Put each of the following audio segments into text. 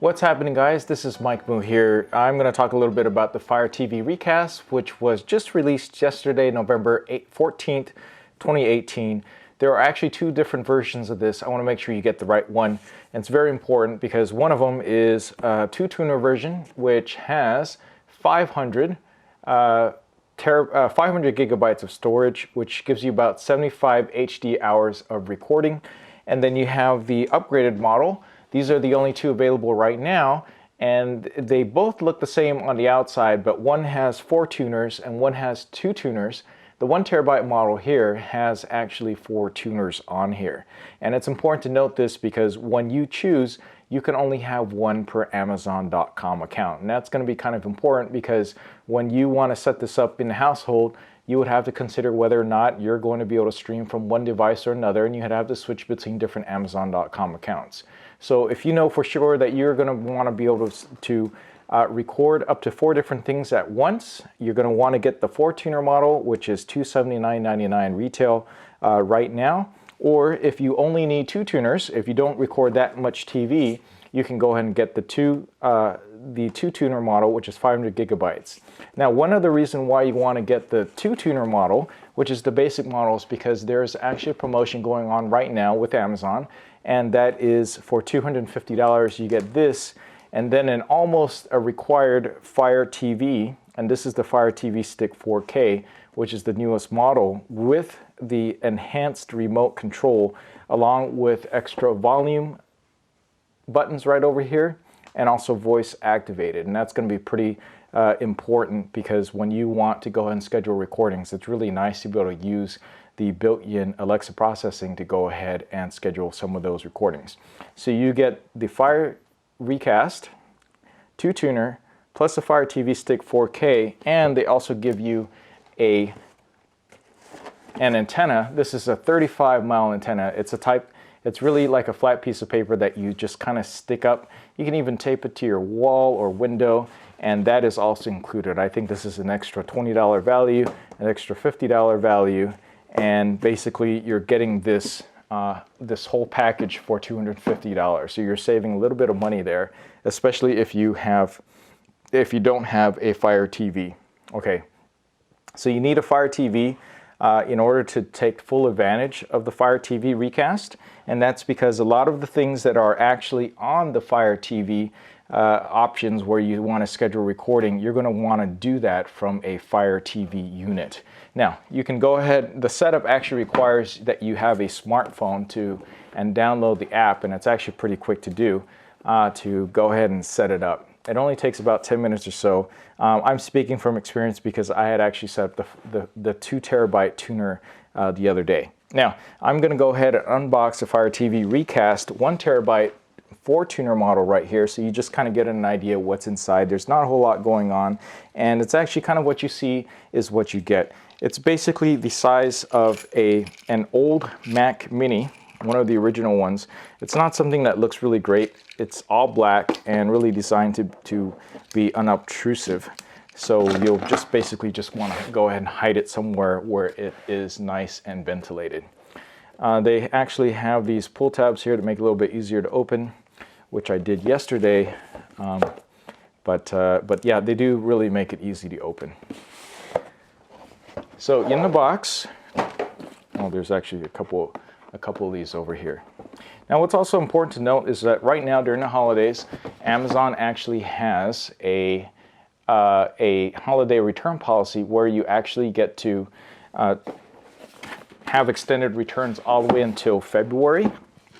What's happening, guys? This is Mike Moo here. I'm going to talk a little bit about the FireTV Recast, which was just released yesterday, November 14th, 2018. There are actually two different versions of this. I want to make sure you get the right one. And it's very important because one of them is a two-tuner version, which has 500 gigabytes of storage, which gives you about 75 HD hours of recording. And then you have the upgraded model. These are the only two available right now, and they both look the same on the outside, but one has 4 tuners and one has 2 tuners. The 1 terabyte model here has actually 4 tuners on here. And it's important to note this because when you choose, you can only have one per Amazon.com account. And that's going to be kind of important because when you want to set this up in the household, you would have to consider whether or not you're going to be able to stream from one device or another, and you'd have to switch between different Amazon.com accounts. So if you know for sure that you're going to want to be able to record up to 4 different things at once, you're going to want to get the 4-tuner model, which is $279.99 retail right now. Or if you only need 2 tuners, if you don't record that much TV, you can go ahead and get the 2-tuner model, which is 500 gigabytes. Now, one other reason why you want to get the 2-tuner model, which is the basic model, is because there's actually a promotion going on right now with Amazon, and that is for $250 you get this, and then an almost a required Fire TV, and this is the Fire TV Stick 4K, which is the newest model with the enhanced remote control, along with extra volume buttons right over here, and also voice activated. And that's going to be pretty important because when you want to go ahead and schedule recordings, it's really nice to be able to use the built-in Alexa processing to go ahead and schedule some of those recordings. So you get the Fire Recast 2-tuner plus the Fire TV Stick 4K, and they also give you an antenna. This is a 35-mile antenna. It's really like a flat piece of paper that you just kind of stick up. You can even tape it to your wall or window, and that is also included. I think this is an extra $20 value, an extra $50 value, and basically you're getting this this whole package for $250. So you're saving a little bit of money there, especially if you don't have a Fire TV. Okay, so you need a Fire TV in order to take full advantage of the Fire TV Recast, and that's because a lot of the things that are actually on the Fire TV options where you want to schedule recording, you're going to want to do that from a Fire TV unit. Now, you can go ahead, the setup actually requires that you have a smartphone and download the app, and it's actually pretty quick to do, to go ahead and set it up. It only takes about 10 minutes or so. I'm speaking from experience because I had actually set up the 2 terabyte tuner the other day. Now, I'm going to go ahead and unbox the Fire TV Recast 1 terabyte 4-tuner model right here, so you just kind of get an idea what's inside. There's not a whole lot going on, and it's actually kind of what you see is what you get. It's basically the size of an old Mac Mini, one of the original ones. It's not something that looks really great. It's all black and really designed to be unobtrusive. So you'll just basically just want to go ahead and hide it somewhere where it is nice and ventilated. They actually have these pull tabs here to make it a little bit easier to open, which I did yesterday. But yeah, they do really make it easy to open. So in the box, oh, there's actually a couple of these over here. Now, what's also important to note is that right now during the holidays, Amazon actually has a holiday return policy where you actually get to have extended returns all the way until February,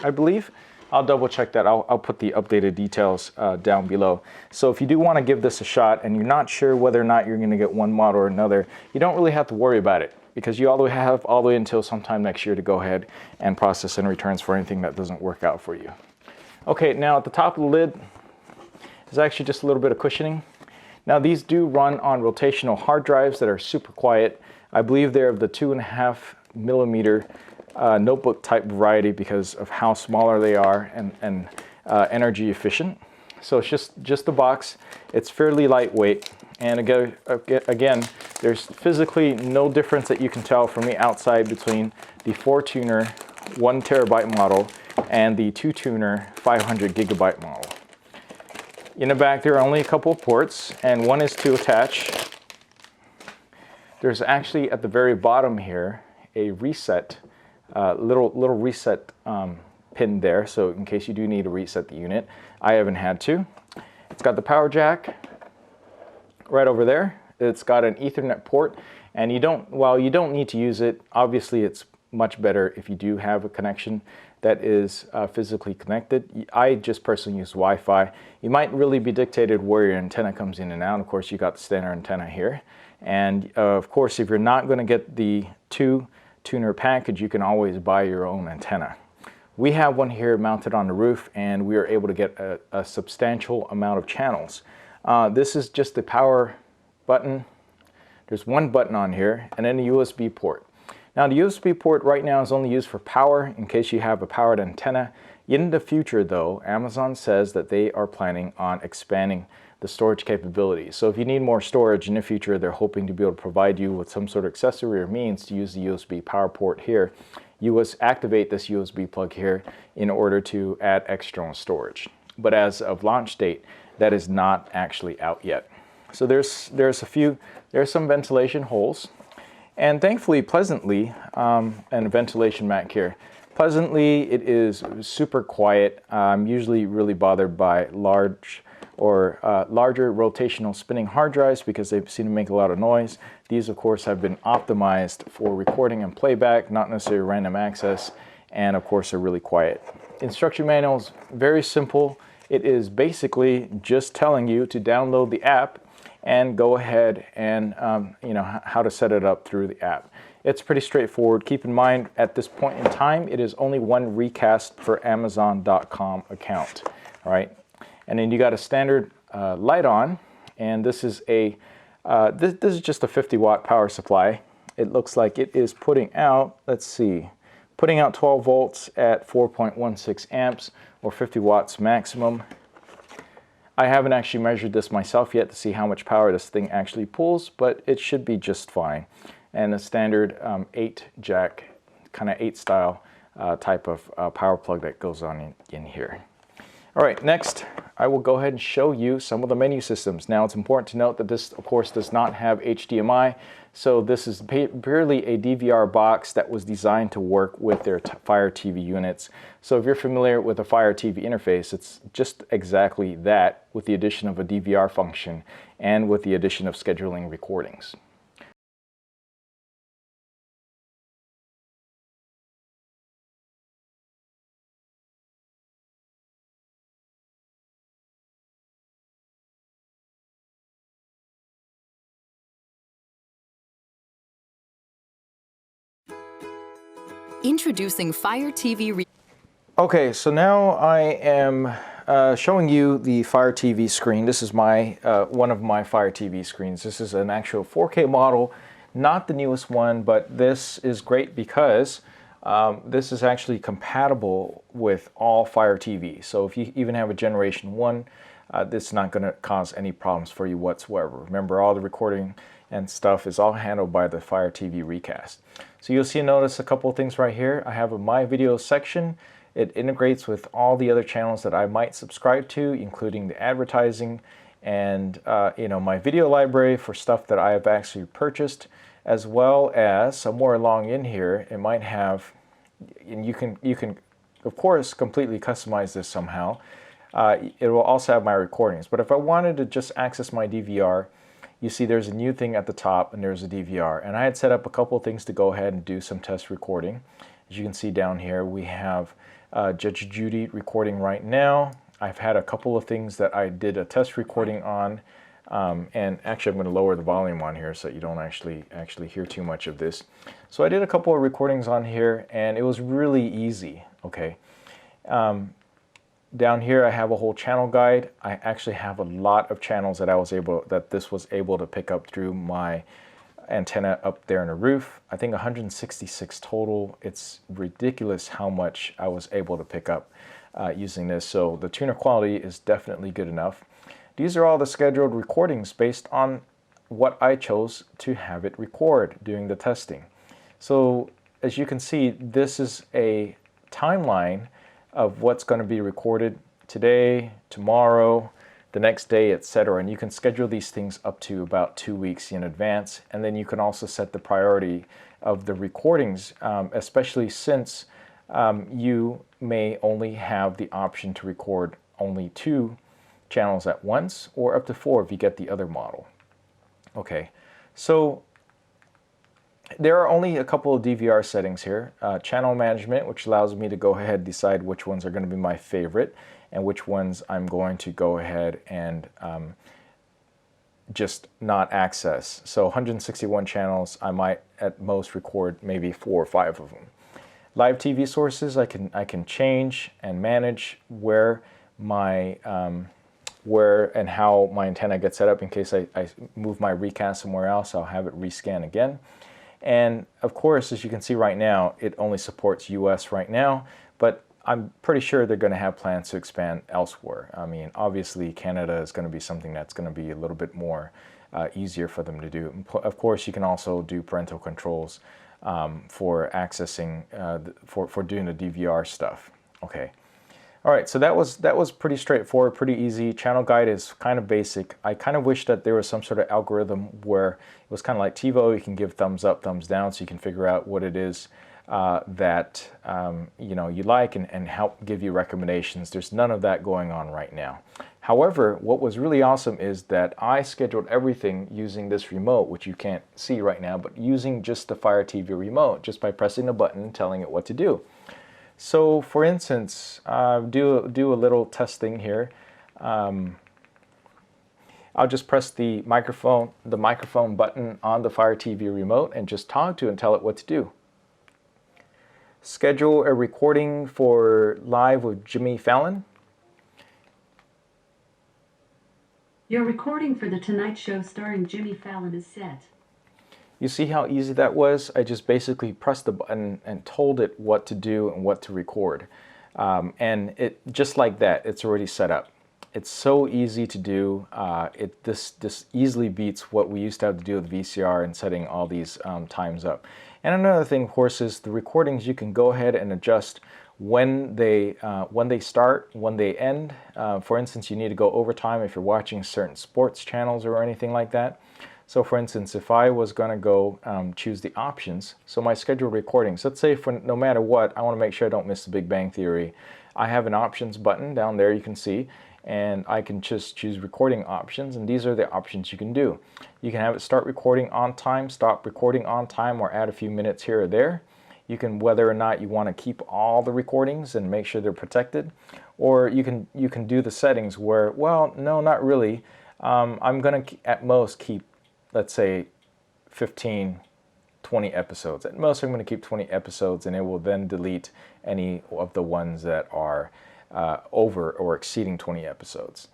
I believe. I'll double check that. I'll put the updated details down below. So if you do want to give this a shot and you're not sure whether or not you're going to get one model or another, you don't really have to worry about it because you have all the way until sometime next year to go ahead and process in returns for anything that doesn't work out for you. Okay, now at the top of the lid is actually just a little bit of cushioning. Now, these do run on rotational hard drives that are super quiet. I believe they're of the 2.5 millimeter notebook type variety because of how smaller they are and energy efficient. So it's just the box. It's fairly lightweight, and again, there's physically no difference that you can tell from the outside between the 4-tuner 1 terabyte model and the 2-tuner 500 gigabyte model. In the back, there are only a couple of ports, and one is to attach. There's actually at the very bottom here a reset, little reset pin there, so in case you do need to reset the unit. I haven't had to. It's got the power jack right over there. It's got an Ethernet port, and while you don't need to use it, obviously it's much better if you do have a connection that is physically connected. I just personally use Wi-Fi. You might really be dictated where your antenna comes in and out. Of course, you got the standard antenna here. And of course, if you're not going to get the 2-tuner package, you can always buy your own antenna. We have one here mounted on the roof, and we are able to get a substantial amount of channels. This is just the power button. There's one button on here, and then a USB port. Now the USB port right now is only used for power in case you have a powered antenna. In the future though, Amazon says that they are planning on expanding the storage capabilities. So if you need more storage in the future, they're hoping to be able to provide you with some sort of accessory or means to use the USB power port here. You activate this USB plug here in order to add external storage. But as of launch date, that is not actually out yet. So there's some ventilation holes. And thankfully, pleasantly, and a ventilation mat here. Pleasantly, it is super quiet. I'm usually really bothered by larger rotational spinning hard drives because they seem to make a lot of noise. These, of course, have been optimized for recording and playback, not necessarily random access, and of course, they're really quiet. Instruction manual is very simple. It is basically just telling you to download the app and go ahead and how to set it up through the app. It's pretty straightforward. Keep in mind, at this point in time, it is only one Recast per Amazon.com account, all right? And then you got a standard light on, and this is this is just a 50-watt power supply. It looks like it is putting out, putting out 12 volts at 4.16 amps or 50 watts maximum. I haven't actually measured this myself yet to see how much power this thing actually pulls, but it should be just fine. And a standard 8-jack, kind of 8 style type of power plug that goes on in here. All right, next I will go ahead and show you some of the menu systems. Now it's important to note that this, of course, does not have HDMI, so this is purely a DVR box that was designed to work with their FireTV units. So if you're familiar with a FireTV interface, it's just exactly that, with the addition of a DVR function and with the addition of scheduling recordings. Introducing FireTV. Okay, so now I am showing you the FireTV screen. This is one of my FireTV screens. This is an actual 4K model, not the newest one, but this is great because this is actually compatible with all FireTV. So if you even have a Generation 1, this is not going to cause any problems for you whatsoever. Remember, all the recording and stuff is all handled by the FireTV Recast. So you'll notice a couple of things right here. I have a My Video section. It integrates with all the other channels that I might subscribe to, including the advertising and my video library for stuff that I have actually purchased, as well as somewhere along in here it might have, and you can of course completely customize this somehow. It will also have my recordings, but if I wanted to just access my DVR, you see there's a new thing at the top and there's a DVR, and I had set up a couple of things to go ahead and do some test recording. As you can see down here, we have Judge Judy recording right now. I've had a couple of things that I did a test recording on, and actually I'm going to lower the volume on here so that you don't actually hear too much of this. So I did a couple of recordings on here, and it was really easy. Okay. Down here I have a whole channel guide. I actually have a lot of channels that this was able to pick up through my antenna up there in the roof. I think 166 total. It's ridiculous how much I was able to pick up using this. So the tuner quality is definitely good enough. These are all the scheduled recordings based on what I chose to have it record during the testing. So as you can see, this is a timeline of what's going to be recorded today, tomorrow, the next day, etc. And you can schedule these things up to about 2 weeks in advance. And then you can also set the priority of the recordings, especially since you may only have the option to record only 2 channels at once, or up to 4 if you get the other model. Okay, so there are only a couple of DVR settings here. Channel management, which allows me to go ahead and decide which ones are going to be my favorite and which ones I'm going to go ahead and just not access. So 161 channels, I might at most record maybe 4 or 5 of them. Live TV sources, I can change and manage where my where and how my antenna gets set up. In case I move my recast somewhere else, I'll have it rescan again. And of course, as you can see right now, it only supports US right now, but I'm pretty sure they're going to have plans to expand elsewhere. I mean, obviously Canada is going to be something that's going to be a little bit more easier for them to do. Of course, you can also do parental controls for accessing, for doing the DVR stuff. Okay. All right, so that was pretty straightforward, pretty easy. Channel guide is kind of basic. I kind of wish that there was some sort of algorithm where it was kind of like TiVo. You can give thumbs up, thumbs down, so you can figure out what it is that you like and help give you recommendations. There's none of that going on right now. However, what was really awesome is that I scheduled everything using this remote, which you can't see right now, but using just the FireTV remote, just by pressing the button and telling it what to do. So, for instance, do a little testing here. I'll just press the microphone button on the FireTV remote and just talk to it and tell it what to do. Schedule a recording for Live with Jimmy Fallon. Your recording for The Tonight Show starring Jimmy Fallon is set. You see how easy that was? I just basically pressed the button and told it what to do and what to record. And it just like that, it's already set up. It's so easy to do. This easily beats what we used to have to do with VCR and setting all these times up. And another thing, of course, is the recordings. You can go ahead and adjust when they start, when they end. For instance, you need to go overtime if you're watching certain sports channels or anything like that. So for instance, if I was going to go choose the options, so my scheduled recordings, let's say for no matter what, I want to make sure I don't miss the Big Bang Theory. I have an options button down there, you can see, and I can just choose recording options, and these are the options you can do. You can have it start recording on time, stop recording on time, or add a few minutes here or there. You can, whether or not you want to keep all the recordings and make sure they're protected, or you can do the settings where, well, no, not really. I'm going to at most keep, let's say, 15, 20 episodes. At most, I'm going to keep 20 episodes, and it will then delete any of the ones that are over or exceeding 20 episodes.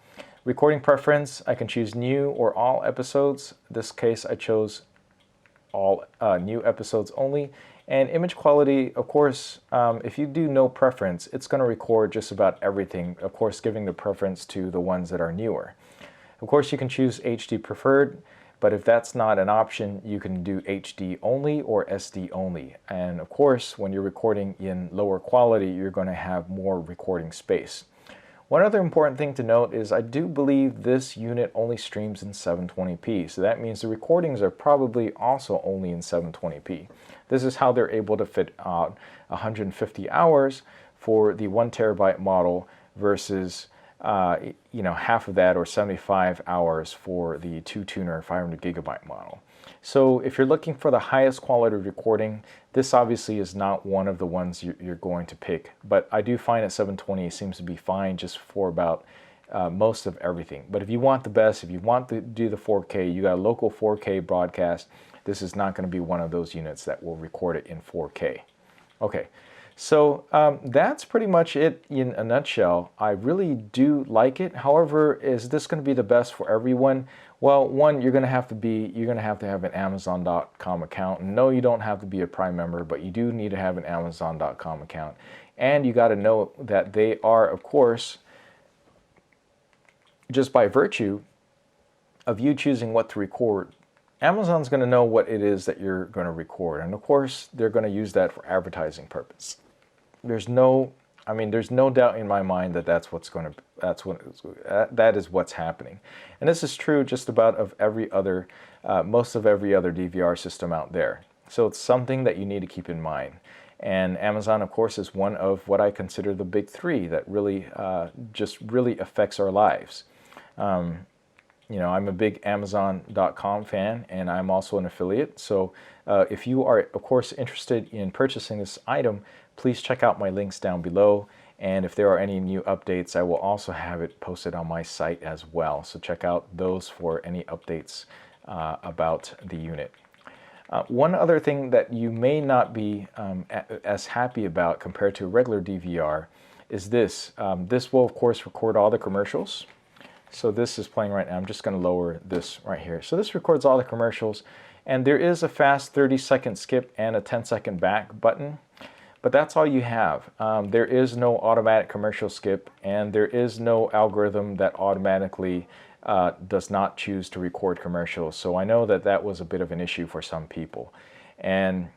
Recording preference, I can choose new or all episodes. In this case, I chose all new episodes only. And image quality, of course, if you do no preference, it's going to record just about everything, of course, giving the preference to the ones that are newer. Of course, you can choose HD preferred. But if that's not an option, you can do HD only or SD only. And of course, when you're recording in lower quality, you're going to have more recording space. One other important thing to note is I do believe this unit only streams in 720p. So that means the recordings are probably also only in 720p. This is how they're able to fit out 150 hours for the 1 terabyte model versus half of that, or 75 hours for the 2-tuner 500 gigabyte model. So if you're looking for the highest quality recording, this obviously is not one of the ones you're going to pick. But I do find that 720 seems to be fine just for about most of everything. But if you want the best, if you want to do the 4K, you got a local 4K broadcast, this is not going to be one of those units that will record it in 4K. Okay. So that's pretty much it in a nutshell. I really do like it. However, is this going to be the best for everyone? Well, one, you're going to have to have an Amazon.com account. No, you don't have to be a Prime member, but you do need to have an Amazon.com account. And you got to know that they are, of course, just by virtue of you choosing what to record, Amazon's going to know what it is that you're going to record. And of course, they're going to use that for advertising purpose. There's no I mean, there's no doubt in my mind that that is what's happening. And this is true just about of every other, most of every other DVR system out there. So it's something that you need to keep in mind. And Amazon, of course, is one of what I consider the big three that really just really affects our lives. You know, I'm a big Amazon.com fan, and I'm also an affiliate. So if you are, of course, interested in purchasing this item, please check out my links down below. And if there are any new updates, I will also have it posted on my site as well. So check out those for any updates about the unit. One other thing that you may not be as happy about compared to a regular DVR is this. This will, of course, record all the commercials. So this is playing right now. I'm just going to lower this right here. So this records all the commercials, and there is a fast 30-second skip and a 10-second back button, but that's all you have. There is no automatic commercial skip, and there is no algorithm that automatically does not choose to record commercials. So I know that that was a bit of an issue for some people. And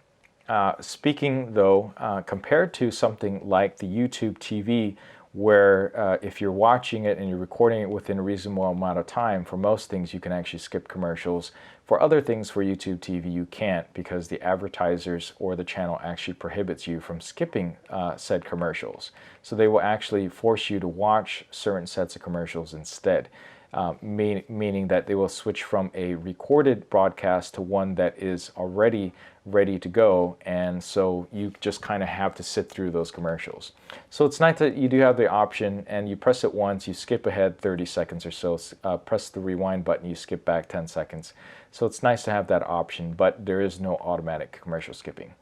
speaking though, compared to something like the YouTube TV, where if you're watching it and you're recording it within a reasonable amount of time, for most things you can actually skip commercials. For other things for YouTube TV you can't, because the advertisers or the channel actually prohibits you from skipping said commercials. So they will actually force you to watch certain sets of commercials instead. Meaning that they will switch from a recorded broadcast to one that is already ready to go, and so you just kind of have to sit through those commercials. So it's nice that you do have the option, and you press it once, you skip ahead 30 seconds or so, press the rewind button, you skip back 10 seconds. So it's nice to have that option, but there is no automatic commercial skipping.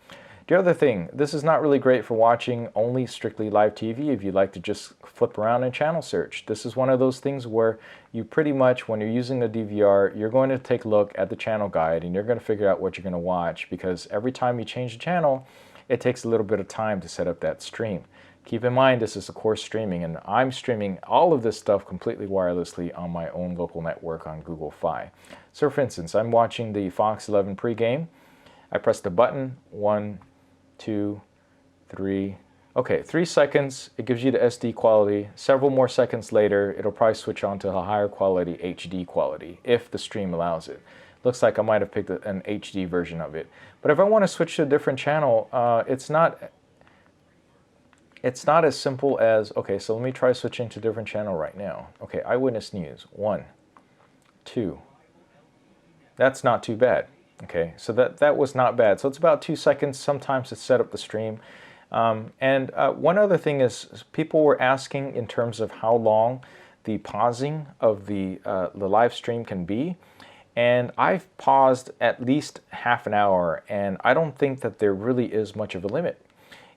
The other thing, this is not really great for watching only strictly live TV if you like to just flip around and channel search. This is one of those things where you pretty much, when you're using the DVR, you're going to take a look at the channel guide and you're going to figure out what you're going to watch, because every time you change the channel, it takes a little bit of time to set up that stream. Keep in mind, this is of course streaming, and I'm streaming all of this stuff completely wirelessly on my own local network on Google Fi. So for instance, I'm watching the Fox 11 pregame. I press the button, 1, 2, 3. Okay, 3 seconds, it gives you the SD quality. Several more seconds later, it'll probably switch on to a higher quality HD quality, if the stream allows it. Looks like I might have picked an HD version of it. But if I want to switch to a different channel, it's not as simple as, okay, so let me try switching to a different channel right now. Okay, Eyewitness News, 1, 2. That's not too bad. Okay, so that was not bad. So it's about 2 seconds sometimes to set up the stream. One other thing is, people were asking in terms of how long the pausing of the live stream can be. And I've paused at least half an hour, and I don't think that there really is much of a limit.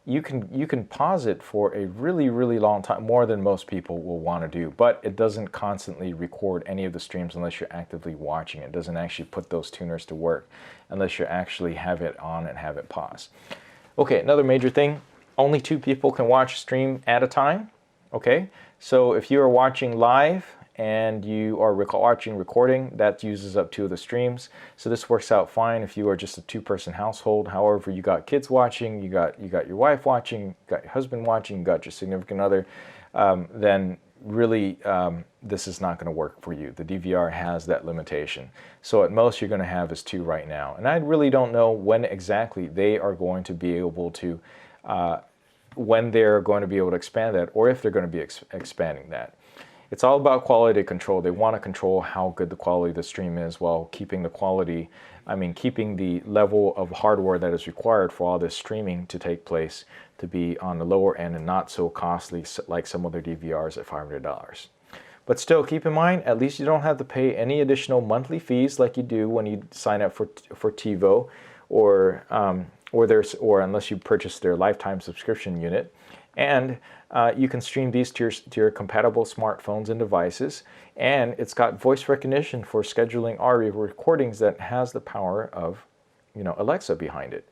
You can pause it for a really, really long time, more than most people will want to do, but it doesn't constantly record any of the streams unless you're actively watching it. It doesn't actually put those tuners to work unless you actually have it on and have it pause. Okay, another major thing, only 2 people can watch a stream at a time. Okay, so if you are watching live and you are watching recording, that uses up 2 of the streams. So this works out fine if you are just a 2-person household. However, you got kids watching, you got your wife watching, you got your husband watching, you got your significant other, then really this is not going to work for you. The DVR has that limitation. So at most you're going to have is 2 right now. And I really don't know when exactly they are going to be able to expand that, or if they're going to be expanding that. It's all about quality control. They want to control how good the quality of the stream is while keeping the quality, keeping the level of hardware that is required for all this streaming to take place to be on the lower end and not so costly like some other DVRs at $500. But still, keep in mind, at least you don't have to pay any additional monthly fees like you do when you sign up for TiVo, or unless you purchase their lifetime subscription unit. And you can stream these to your compatible smartphones and devices. And it's got voice recognition for scheduling audio recordings that has the power of, Alexa behind it.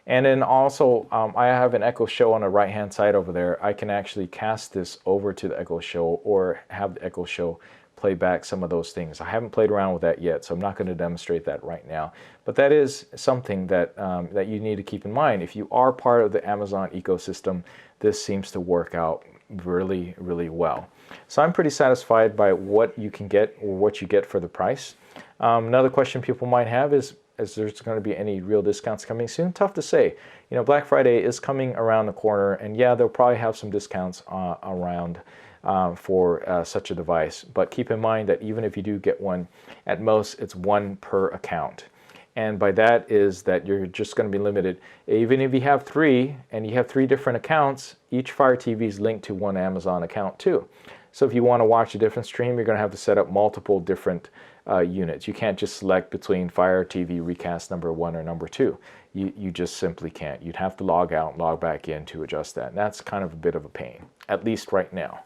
And then also, I have an Echo Show on the right-hand side over there. I can actually cast this over to the Echo Show, or have the Echo Show play back some of those things. I haven't played around with that yet, so I'm not going to demonstrate that right now. But that is something that, that you need to keep in mind. If you are part of the Amazon ecosystem, this seems to work out really, really well. So I'm pretty satisfied by what you can get or what you get for the price. Another question people might have is there's going to be any real discounts coming soon? Tough to say. You know, Black Friday is coming around the corner, and yeah, they'll probably have some discounts around for such a device. But keep in mind that even if you do get one, at most it's one per account. And by that is that you're just going to be limited. Even if you have three and you have three different accounts, each Fire TV is linked to one Amazon account too. So if you want to watch a different stream, you're going to have to set up multiple different units. You can't just select between FireTV Recast number 1 or number 2. You just simply can't. You'd have to log out and log back in to adjust that. And that's kind of a bit of a pain, at least right now.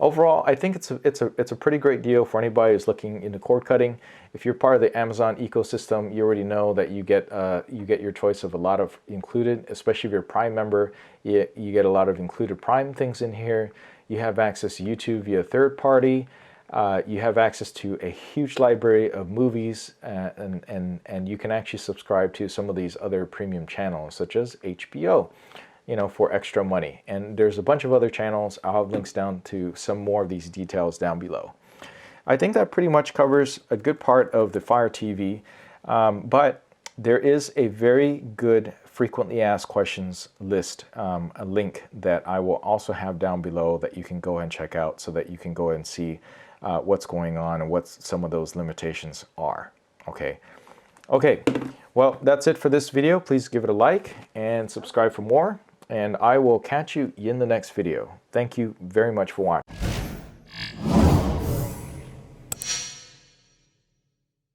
Overall, I think it's a pretty great deal for anybody who's looking into cord cutting. If you're part of the Amazon ecosystem, you already know that you get your choice of a lot of included, especially if you're a Prime member. You get a lot of included Prime things in here. You have access to YouTube via third party. You have access to a huge library of movies, and you can actually subscribe to some of these other premium channels, such as HBO, you know, for extra money. And there's a bunch of other channels. I'll have links down to some more of these details down below. I think that pretty much covers a good part of the Fire TV, but there is a very good frequently asked questions list, a link that I will also have down below that you can go ahead and check out so that you can go ahead and see what's going on and what some of those limitations are. Okay. Well, that's it for this video. Please give it a like and subscribe for more, and I will catch you in the next video. Thank you very much for watching.